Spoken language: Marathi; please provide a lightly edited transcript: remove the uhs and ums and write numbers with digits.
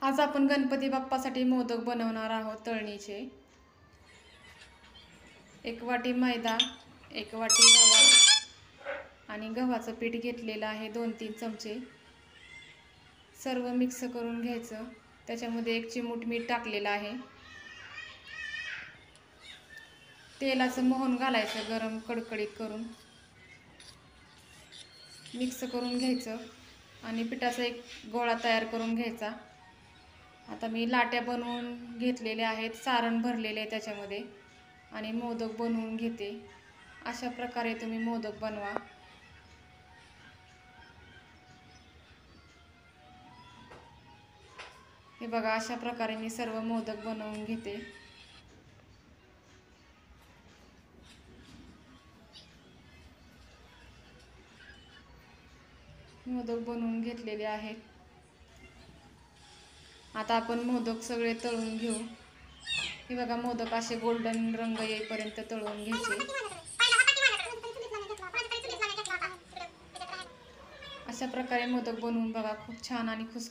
आज आपण गणपती बाप्पासाठी मोदक बनवणार आहोत तळणीचे। 1 वाटी मैदा, 1 वाटी रवा आणि गव्हाचं पीठ घेतलेलं आहे 2-3 चमचे। सर्व मिक्स करून घ्यायचं। त्याच्यामध्ये 1 चिमूट मीठ टाकलेलं आहे। तेलाचं मोहन घालायचं गरम कडकडीत करून, मिक्स करून घ्यायचं आणि पिठाचा एक गोळा तयार करून घ्यायचा। आता मी लाट्या बनवून घेतलेल्या आहेत, सारण भरलेले आहे त्याच्यामध्ये आणि मोदक बनवून घेते। अशा प्रकारे तुम्ही मोदक बनवा। हे बघा, अशा प्रकारे मी सर्व मोदक बनवून घेते। मोदक बनवून घेतलेले आहेत। आता आपण मोदक सगळे तळून घेऊ। हे बघा, मोदक असे गोल्डन रंग येईपर्यंत तळून घ्यायचे। अशा प्रकारे मोदक बनवून बघा, खूप छान आणि खुस